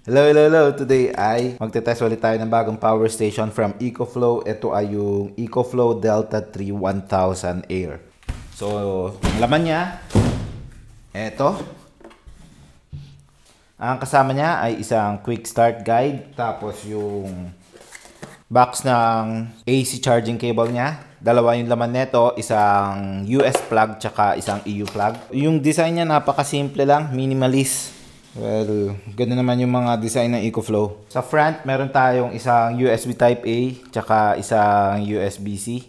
Hello. Today ay magte-test ulit tayo ng bagong power station from EcoFlow. Ito ay yung EcoFlow Delta 3 1000 Air. So, ang laman niya, ito. Ang kasama niya ay isang quick start guide. Tapos yung box ng AC charging cable niya. Dalawa yung laman nito, isang US plug tsaka isang EU plug. Yung design niya napakasimple lang, minimalist. Well, ganda naman yung mga design ng EcoFlow. Sa front, meron tayong isang USB Type-A tsaka isang USB-C.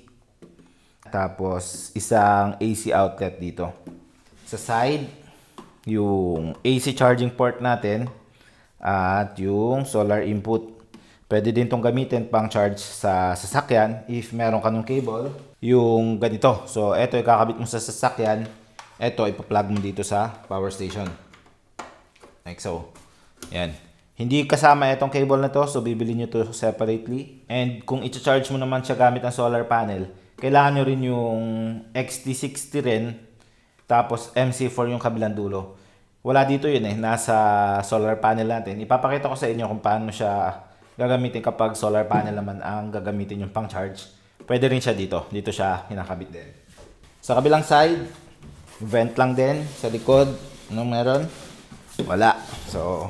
Tapos, isang AC outlet dito. Sa side, yung AC charging port natin at yung solar input. Pwede din itong gamitin pang charge sa sasakyan if meron ka ng cable. Yung ganito. So, ito ikakabit mo sa sasakyan. Ito ipa-plug mo dito sa power station. Like so. Yan. Hindi kasama itong cable na to, so bibili nyo to separately. And kung i-charge mo naman siya gamit ang solar panel, kailangan nyo rin yung XT60 rin, tapos MC4 yung kabilang dulo. Wala dito yun nasa solar panel natin. Ipapakita ko sa inyo kung paano siya gagamitin kapag solar panel naman ang gagamitin yung pang charge. Pwede rin siya dito. Dito siya hinakabit din. Sa kabilang side, vent lang din sa likod. Anong meron? Wala. So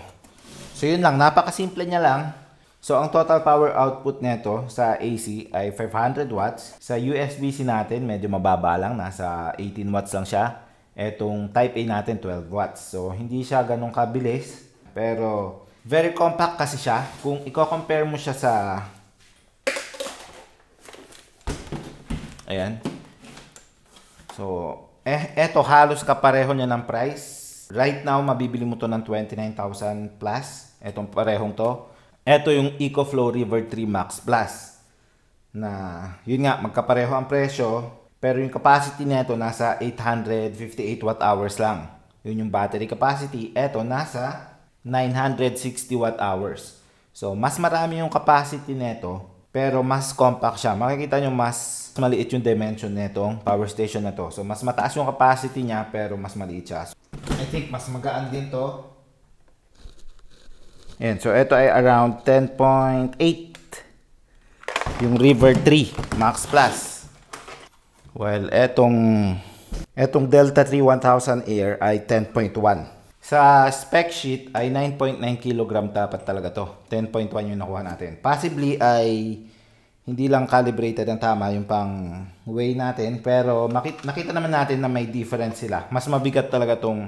yun lang. Napakasimple niya lang. So, ang total power output nito sa AC ay 500 watts. Sa USB-C natin, medyo mababa lang. Nasa 18 watts lang siya. Etong Type-A natin, 12 watts. So, hindi siya ganun kabilis. Pero, very compact kasi siya. Kung i-compare mo siya sa... Ayan. So, eto halos kapareho niya ng price. Right now, mabibili mo to ng 29,000 plus. Etong parehong to. Eto yung EcoFlow River 3 Max Plus. Na, yun nga, magkapareho ang presyo. Pero yung capacity nito nasa 858 watt hours lang. Yun yung battery capacity. Eto, nasa 960 watt hours. So, mas marami yung capacity nito. Pero mas compact siya. Makikita nyo mas maliit yung dimension nitong power station na to. So, mas mataas yung capacity niya pero mas maliit siya. I think mas magaan din to. Ayan, so ito ay around 10.8 yung River 3 Max Plus. Well, etong Delta 3 1000 Air ay 10.1. Sa spec sheet ay 9.9 kg dapat talaga to. 10.1 yung nakuha natin. Possibly ay hindi lang calibrated ang tama yung pang weigh natin. Pero nakita naman natin na may difference sila. Mas mabigat talaga tong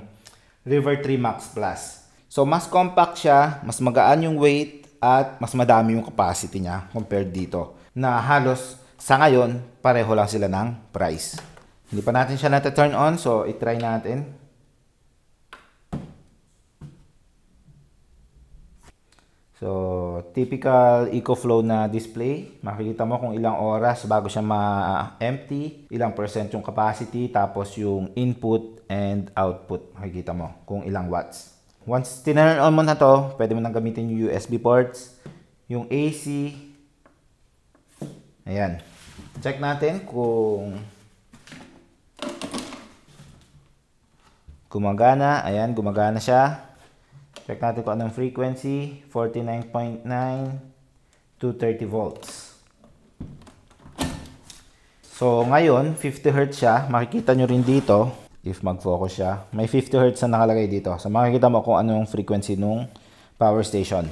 River 3 Max Plus. So, mas compact siya, mas magaan yung weight, at mas madami yung capacity niya compared dito. Na halos, sa ngayon, pareho lang sila ng price. Hindi pa natin siya nata-turn on, so itry natin. So, typical EcoFlow na display. Makikita mo kung ilang oras bago siya ma-empty, ilang percent yung capacity, tapos yung input and output. Makikita mo kung ilang watts. Once tinurn on mo na to, pwede mo nang gamitin yung USB ports, yung AC. Ayan. Check natin kung gumagana. Ayan, gumagana siya. Check natin kung anong frequency. 49.9 230 volts. So, ngayon, 50 Hz siya. Makikita nyo rin dito. If mag-focus siya, may 50 Hz na nakalagay dito. So, makikita mo kung ano yung frequency nung power station.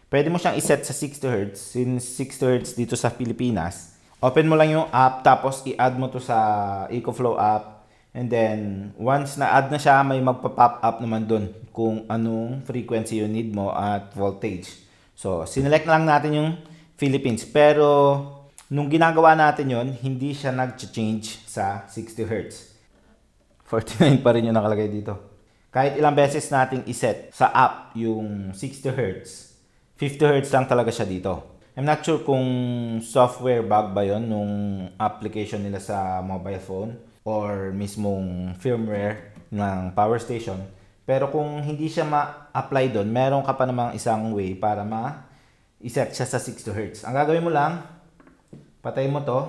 Pwede mo siyang iset sa 60 Hz. Since 60 Hz dito sa Pilipinas, open mo lang yung app, tapos i-add mo to sa EcoFlow app. And then, once na-add na siya, may magpa-pop up naman dun kung anong frequency you need mo at voltage. So, sinelect na lang natin yung Philippines. Pero, nung ginagawa natin yon, hindi siya nag-change sa 60 Hz. 49 pa rin yung nakalagay dito. Kahit ilang beses nating iset sa app yung 60 Hz, 50 Hz lang talaga siya dito. I'm not sure kung software bug ba yon nung application nila sa mobile phone or mismong firmware ng power station. Pero kung hindi siya ma-apply doon, meron ka pa namang isang way para ma-iset siya sa 60 Hz. Ang gagawin mo lang, patay mo to.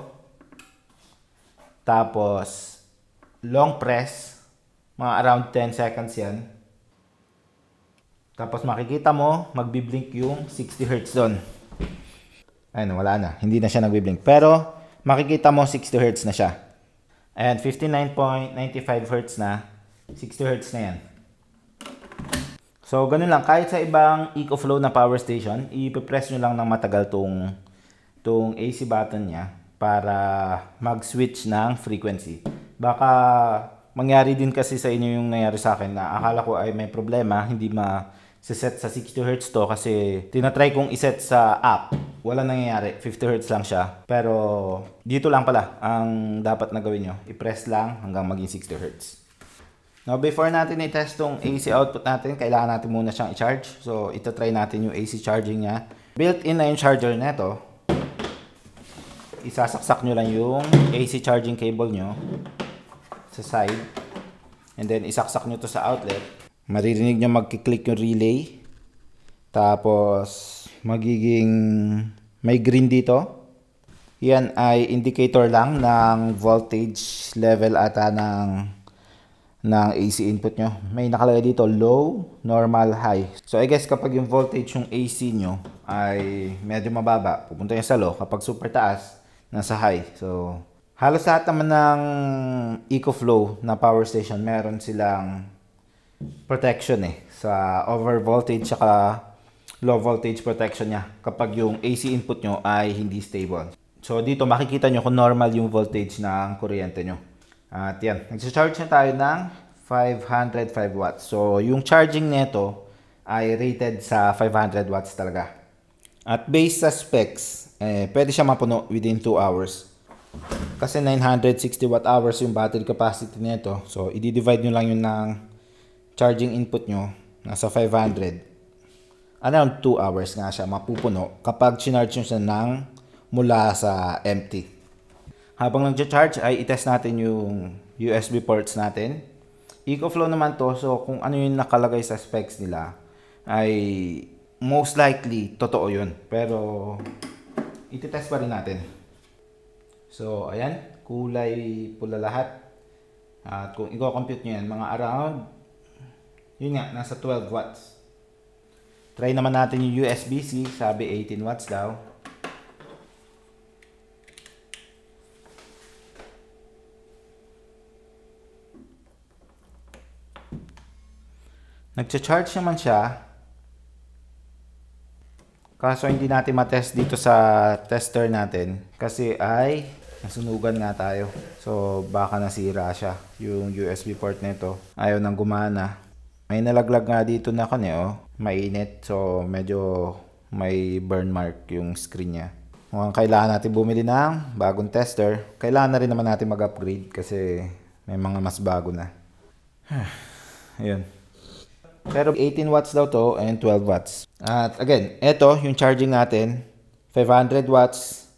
Tapos, long press, mga around 10 seconds yan. Tapos makikita mo, magbiblink yung 60 Hz doon. Ayun, wala na. Hindi na siya nagbiblink. Pero, makikita mo 60 Hz na siya. Ayan, 59.95 Hz na. 60 Hz na yan. So, ganun lang. Kahit sa ibang EcoFlow na power station, ipipress nyo lang ng matagal tong AC button niya para mag-switch ng frequency. Baka mangyari din kasi sa inyo yung nangyari sa akin na akala ko ay may problema, hindi ma-set sa 60 Hz to kasi tinatry kong iset sa app. Wala nangyayari, 50 Hz lang siya. Pero dito lang pala ang dapat na gawin nyo. I-press lang hanggang maging 60 Hz. Now, before natin i-test tong AC output natin, kailangan natin muna siyang i-charge. So, ito try natin yung AC charging niya. Built-in na yung charger neto. Isasaksak nyo lang yung AC charging cable nyo sa side. And then, isaksak nyo to sa outlet. Maririnig nyo magkiklik yung relay. Tapos, magiging may green dito. Yan ay indicator lang ng voltage level ata ng AC input nyo. May nakalagay dito low, normal, high. So I guess kapag yung voltage yung AC nyo ay medyo mababa, pupunta yung sa low. Kapag super taas, nasa high. So halos lahat naman ng EcoFlow na power station meron silang protection sa over voltage saka low voltage protection niya kapag yung AC input nyo ay hindi stable. So dito makikita nyo kung normal yung voltage ng kuryente nyo. At yan, nag-charge na tayo ng 505 watts. So, yung charging nito ay rated sa 500 watts talaga. At based sa specs, pwede siya mapuno within 2 hours. Kasi 960 watt hours yung battery capacity nito. So, i-divide nyo lang yun ng charging input nyo. Nasa 500. Around 2 hours nga siya mapupuno kapag sinarge nyo siya mula sa empty. Habang nag-charge ay itest natin yung USB ports natin. EcoFlow naman to, so kung ano yung nakalagay sa specs nila ay most likely totoo yun. Pero ititest pa rin natin. So ayan, kulay pula lahat. At kung i-compute nyo yan, mga around, yun nga, nasa 12 watts. Try naman natin yung USB-C, sabi 18 watts daw. Nagcha-charge naman siya. Kaso hindi natin matest dito sa tester natin. Kasi ay nasunugan nga tayo. So baka nasira siya. Yung USB port nito ayaw nang gumana. May nalaglag nga dito na mainit. So medyo may burn mark yung screen niya. Mukhang kailangan natin bumili ng bagong tester. Kailangan na rin naman natin mag-upgrade kasi may mga mas bago na. Ayun. Pero 18 watts daw to and 12 watts. At again, ito yung charging natin. 500 watts.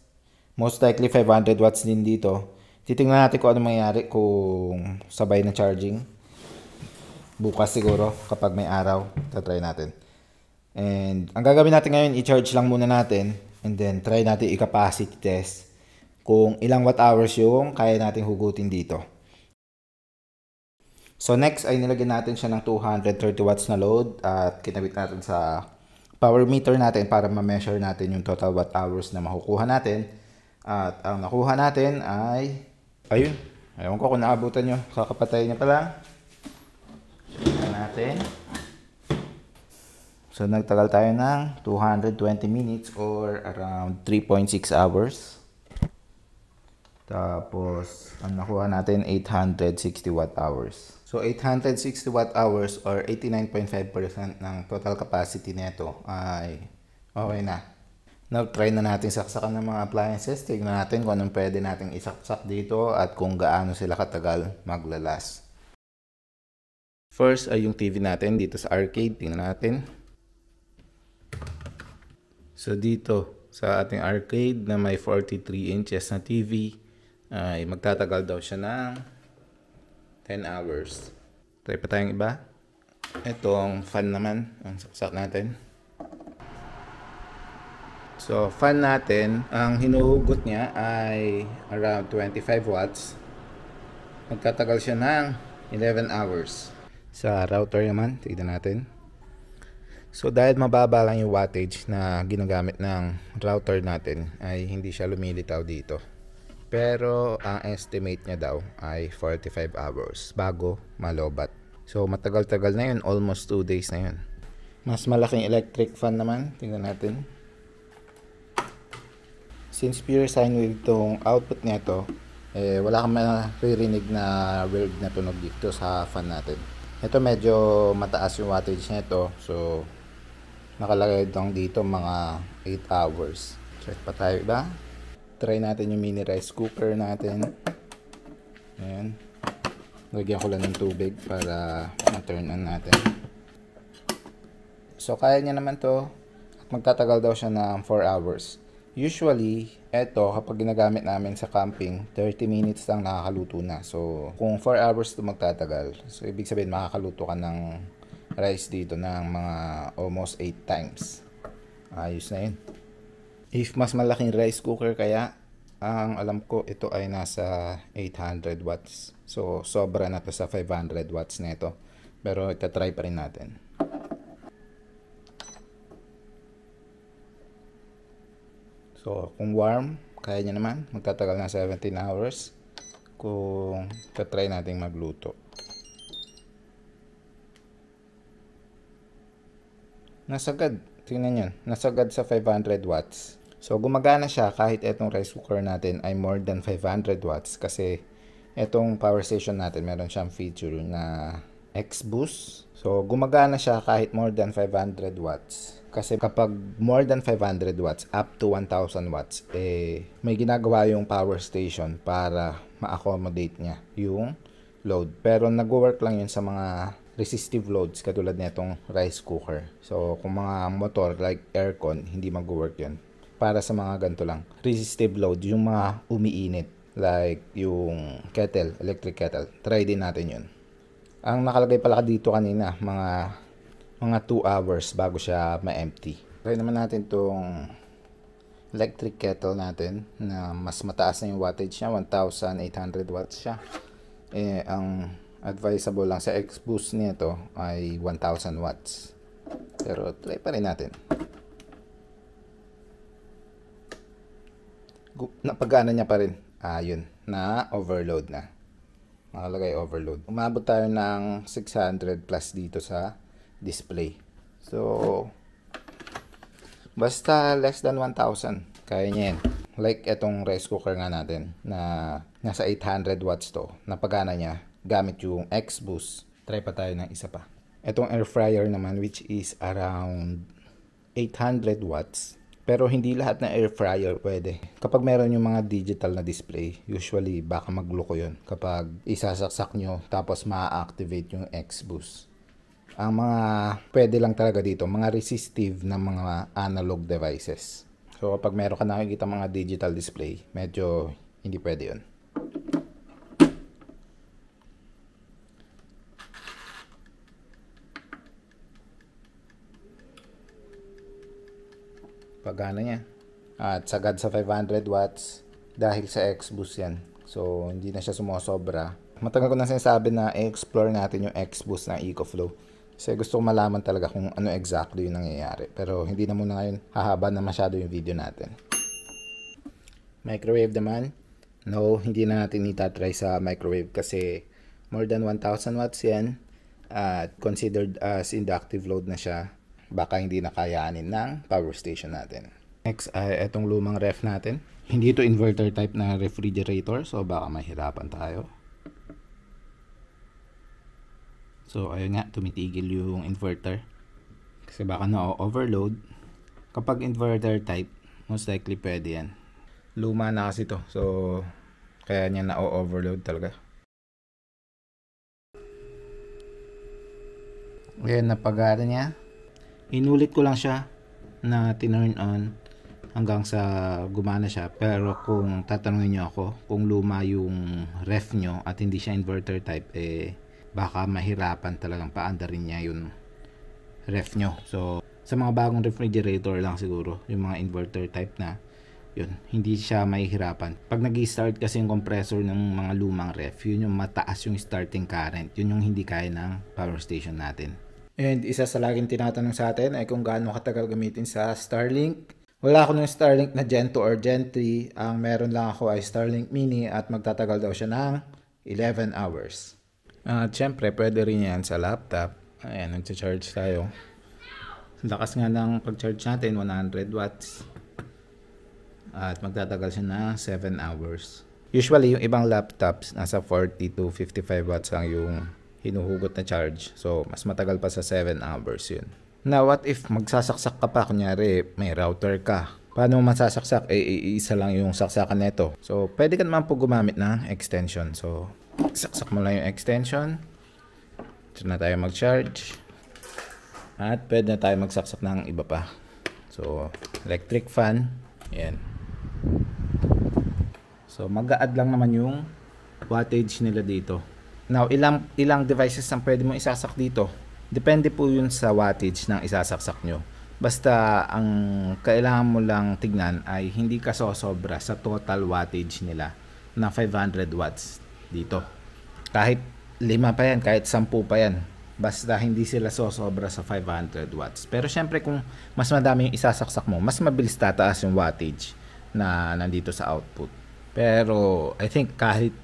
Most likely 500 watts din dito. Titingnan natin kung ano mangyayari kung sabay na charging. Bukas siguro kapag may araw. Tatry natin. And ang gagawin natin ngayon, i-charge lang muna natin. And then try natin i-capacity test kung ilang watt hours yung kaya natin hugutin dito. So next ay nilagyan natin siya ng 230 watts na load at kinabit natin sa power meter natin para ma-measure natin yung total watt hours na makukuha natin. At ang nakuha natin ay, ayun, ayaw ko kung naabutan nyo, kakapatay niya pa lang. Check natin. So nagtagal tayo ng 220 minutes or around 3.6 hours. Tapos ang nakuha natin 860 watt hours. So 860 watt hours or 89.5% ng total capacity nito ay okay na. Now try na natin saksakan ng mga appliances. Tignan natin kung anong pwede nating isaksak dito at kung gaano sila katagal maglalas. First ay yung TV natin dito sa arcade. Tingnan natin. So dito sa ating arcade na may 43 inches na TV ay magtatagal daw siya ng 10 hours. Try pa tayong iba. Itong fan naman, ang saksak natin. So, fan natin, ang hinuhugot niya ay around 25 watts. Magtatagal siya ng 11 hours. Sa router naman, tignan natin. So dahil mababa lang yung wattage na ginagamit ng router natin ay hindi siya lumilitaw dito. Pero ang estimate niya daw ay 45 hours bago malobat. So matagal-tagal na yun, almost 2 days na yun. Mas malaking electric fan naman, tingnan natin. Since pure sine wave itong output nito, wala kang maririnig na weird na tunog dito sa fan natin. Ito medyo mataas yung wattage nito, so nakalagay dito mga 8 hours. Check pa tayo iba. Try natin yung mini rice cooker natin. Ayan. Lagyan ko lang ng tubig para ma-turn on natin. So kaya niya naman to. At magtatagal daw siya ng 4 hours. Usually, eto kapag ginagamit namin sa camping, 30 minutes lang nakakaluto na. So kung 4 hours to magtatagal, so ibig sabihin makakaluto ka ng rice dito ng mga almost 8 times. Ayos na yun. If mas malaking rice cooker kaya, ang alam ko ito ay nasa 800 watts. So sobra na to sa 500 watts nito. Pero itatry pa rin natin. So kung warm, kaya niya naman. Magtatagal na 17 hours. Kung itatry natin magluto. Nasagad. Tingnan nyo. Nasagad sa 500 watts. So, gumagana siya kahit itong rice cooker natin ay more than 500 watts. Kasi, itong power station natin, meron siyang feature na X-Boost. So, gumagana siya kahit more than 500 watts. Kasi kapag more than 500 watts, up to 1,000 watts, may ginagawa yung power station para ma-accommodate niya yung load. Pero, nag-work lang yun sa mga resistive loads katulad nitong rice cooker. So, kung mga motor like aircon, hindi mag-work yun. Para sa mga ganito lang. Resistive load, yung mga umiinit. Like yung kettle, electric kettle. Try din natin yun. Ang nakalagay pala dito kanina, mga 2 hours bago siya ma-empty. Try naman natin tong electric kettle natin na mas mataas na yung wattage niya. 1,800 watts siya. Ang advisable lang sa X-Boost nito ay 1,000 watts. Pero try pa rin natin. Napagana niya pa rin. Yun. Na-overload na. Nakalagay overload. Umabot tayo ng 600 plus dito sa display. So, basta less than 1,000. Kaya niya yan. Like itong rice cooker nga natin na nasa 800 watts to. Napagana niya gamit yung X-Boost. Try pa tayo ng isa pa. Itong air fryer naman which is around 800 watts. Pero hindi lahat na air fryer pwede. Kapag meron yung mga digital na display, usually baka magloko yun kapag isasaksak nyo tapos ma-activate yung X-Boost. Ang mga pwede lang talaga dito, mga resistive na mga analog devices. So kapag meron ka nakikita mga digital display, medyo hindi pwede yun. Pagana niya. At sagad sa 500 watts dahil sa X-Boost yan. So, hindi na siya sumosobra. Matagal ko na sinasabi na i-explore natin yung X-Boost ng EcoFlow. Kasi gusto ko malaman talaga kung ano exactly yung nangyayari. Pero hindi na muna ngayon hahaba na masyado yung video natin. Microwave naman. No, hindi na natin itatry sa microwave kasi more than 1,000 watts yan. At considered as inductive load na siya. Baka hindi na kayanin ng power station natin. Next ay itong lumang ref natin. Hindi ito inverter type na refrigerator, so baka mahirapan tayo. So ayun nga, tumitigil yung inverter. Kasi baka na-overload. Kapag inverter type, most likely pwede yan. Luma na kasi ito, so kaya niya na-overload talaga. Ayan, napagana niya. Inulit ko lang siya na tinurn on hanggang sa gumana siya. Pero kung tatanungin nyo ako kung luma yung ref nyo at hindi siya inverter type, baka mahirapan talagang paandarin niya yung ref nyo. So sa mga bagong refrigerator lang siguro, yung mga inverter type na yun, hindi siya mahihirapan. Pag nag-start kasi yung compressor ng mga lumang ref, yun yung mataas yung starting current. Yun yung hindi kaya ng power station natin. And isa sa laging tinatanong sa atin ay kung gaano katagal gamitin sa Starlink. Wala ako ng Starlink na Gen 2 or Gen 3. Ang meron lang ako ay Starlink Mini at magtatagal daw siya ng 11 hours. At syempre, pwede rin yan sa laptop. Ayan, nag-charge tayo. Lakas nga ng pag-charge natin, 100 watts. At magtatagal siya ng 7 hours. Usually, yung ibang laptops, nasa 40 to 55 watts lang yung hinuhugot na charge. So, mas matagal pa sa 7 hours yun. Now, what if magsasaksak ka pa? Kunyari, may router ka. Paano masasaksak? Isa lang yung saksakan nito. So, pwede ka naman po gumamit ng extension. So, saksak mo lang yung extension. Ito na tayo mag-charge. At pwede na tayo magsaksak ng iba pa. So, electric fan. Ayan. So, mag-a-add lang naman yung wattage nila dito. Now, ilang devices ang pwede mo isasak dito. Depende po yun sa wattage ng isasaksak nyo. Basta, ang kailangan mo lang tignan ay hindi ka sosobra sa total wattage nila na 500 watts dito. Kahit 5 pa yan, kahit 10 pa yan. Basta hindi sila sosobra sa 500 watts. Pero syempre kung mas madami yung isasaksak mo, mas mabilis tataas yung wattage na nandito sa output. Pero I think kahit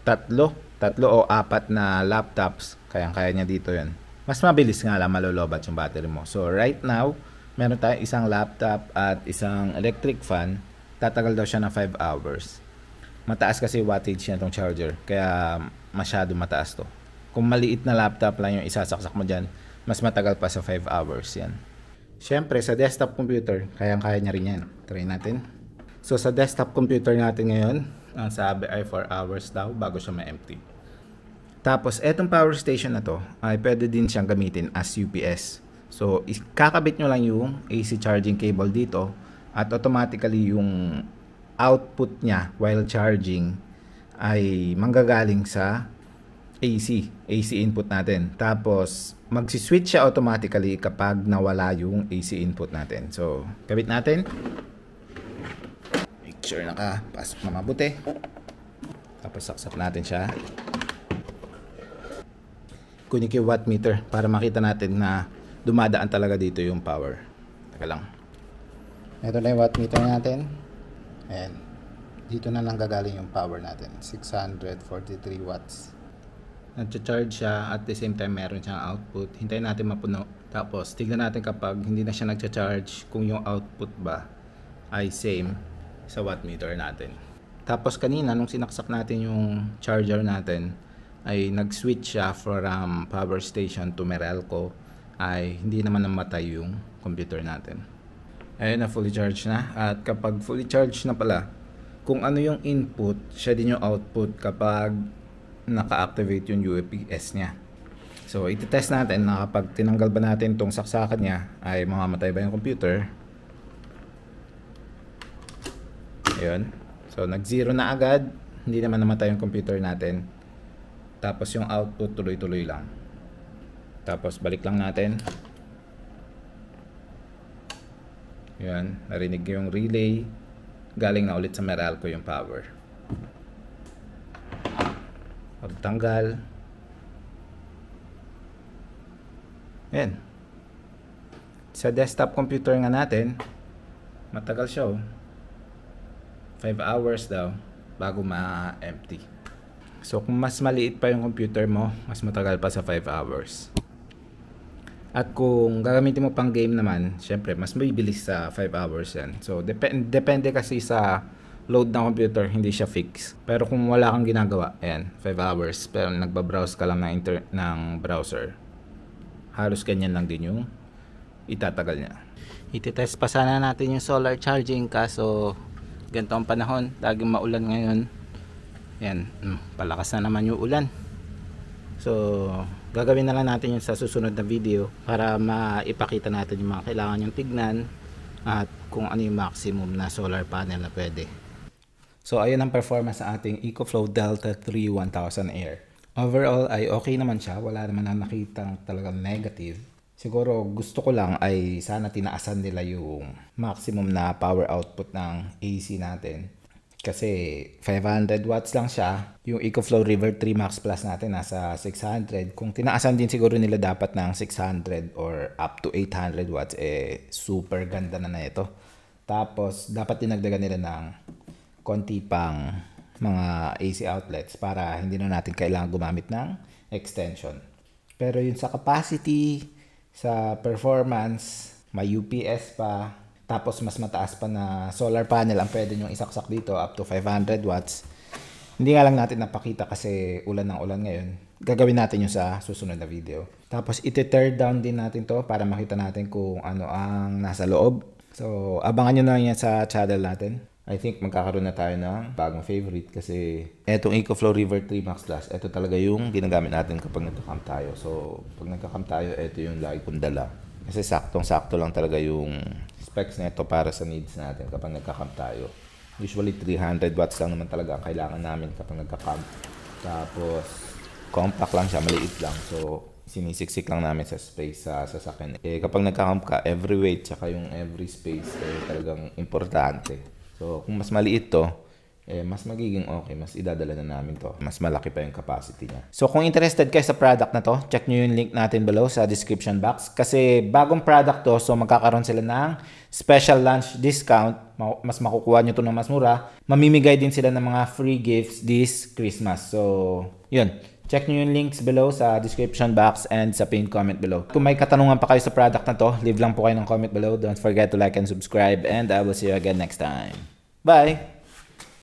tatlo o 4 na laptops, kayang-kaya niya dito yun. Mas mabilis nga lang malolobat yung battery mo. So right now, meron tayong isang laptop at isang electric fan. Tatagal daw siya ng 5 hours. Mataas kasi wattage niya itong charger. Kaya masyado mataas to. Kung maliit na laptop lang yung isasaksak mo dyan, mas matagal pa sa 5 hours yan. Siyempre, sa desktop computer, kayang-kaya niya rin yan. Try natin. So sa desktop computer natin ngayon, ang sabi ay 4 hours daw bago siya ma-empty. Tapos, etong power station na to ay pwede din siyang gamitin as UPS. So, kakabit nyo lang yung AC charging cable dito at automatically yung output niya while charging ay manggagaling sa AC input natin. Tapos, magsiswitch siya automatically kapag nawala yung AC input natin. So, kabit natin. Make sure nakapasok na mabuti. Tapos, saksak natin siya. Kunin ko yung wattmeter para makita natin na dumadaan talaga dito yung power. Teka lang. Ito na yung wattmeter natin. Ayan. Dito na lang gagaling yung power natin. 643 watts. Nag-charge siya at the same time meron siyang output. Hintayin natin mapuno. Tapos tignan natin kapag hindi na siya nag-charge kung yung output ba ay same sa wattmeter natin. Tapos kanina nung sinaksak natin yung charger natin, ay nag-switch siya from power station to Meralco, ay hindi naman namatay yung computer natin. Ayun na, fully charged na. At kapag fully charged na pala, kung ano yung input, siya din yung output kapag naka-activate yung UPS niya. So, iti-test natin na kapag tinanggal ba natin itong saksakan niya, ay mamamatay ba yung computer. Ayun. So, nag-zero na agad. Hindi naman namatay yung computer natin. Tapos yung output tuloy-tuloy lang. Tapos balik lang natin. Yan, narinig yung relay. Galing na ulit sa Meralco yung power. Pagtanggal. Yan. Sa desktop computer nga natin, matagal siya 5 hours daw bago ma-empty. So, kung mas maliit pa yung computer mo, mas matagal pa sa 5 hours. At kung gagamitin mo pang game naman, syempre, mas mabibilis sa 5 hours yan. So, depende kasi sa load ng computer, hindi siya fix. Pero kung wala kang ginagawa, ayan, 5 hours. Pero nagbabrowse ka lang ng browser, halos ganyan lang din yung itatagal niya. Ititest pa sana natin yung solar charging, kaso ganito ang panahon, laging maulan ngayon. Yan, palakas na naman yung ulan. So, gagawin na lang natin yung sa susunod na video para maipakita natin yung mga kailangan yung tignan at kung ano yung maximum na solar panel na pwede. So, ayun ang performance sa ating EcoFlow Delta 3 1000 Air. Overall ay okay naman siya, wala naman na nakitang talagang negative. Siguro gusto ko lang ay sana tinaasan nila yung maximum na power output ng AC natin. Kasi 500 watts lang siya. Yung EcoFlow River 3 Max Plus natin nasa 600. Kung tinaasan din siguro nila dapat ng 600 or up to 800 watts, super ganda na ito. Tapos dapat dinagdagan nila ng konti pang mga AC outlets para hindi na natin kailangan gumamit ng extension. Pero yun sa capacity, sa performance, may UPS pa, tapos mas mataas pa na solar panel ang pwede nyong isaksak dito up to 500 watts. Hindi nga lang natin napakita kasi ulan ng ulan ngayon. Gagawin natin yun sa susunod na video. Tapos iti-tear down din natin to para makita natin kung ano ang nasa loob. So abangan nyo na yan sa channel natin. I think magkakaroon na tayo ng bagong favorite kasi etong EcoFlow River 3 Max Plus, ito talaga yung ginagamit natin kapag nagka-camp tayo. So pag nagka-camp tayo, ito yung lagi kong dala. Kasi saktong-sakto lang talaga yung specs nito para sa needs natin kapag nagka-camp tayo. Usually 300 watts lang naman talaga ang kailangan namin kapag nagka-camp. Tapos compact lang siya, maliit lang. So sinisiksik lang namin sa space sa sasakyan. Kapag nagka-camp ka, every weight tsaka yung every space talagang importante. So kung mas maliit to, mas magiging okay, mas idadala na namin to. Mas malaki pa yung capacity niya. So kung interested kayo sa product na to, check nyo yung link natin below sa description box. Kasi bagong product to, so magkakaroon sila ng special launch discount. Mas makukuha nyo to ng mas mura. Mamimigay din sila ng mga free gifts this Christmas. So yun, check nyo yung links below sa description box and sa pinned comment below. Kung may katanungan pa kayo sa product na to, leave lang po kayo ng comment below. Don't forget to like and subscribe and I will see you again next time. Bye!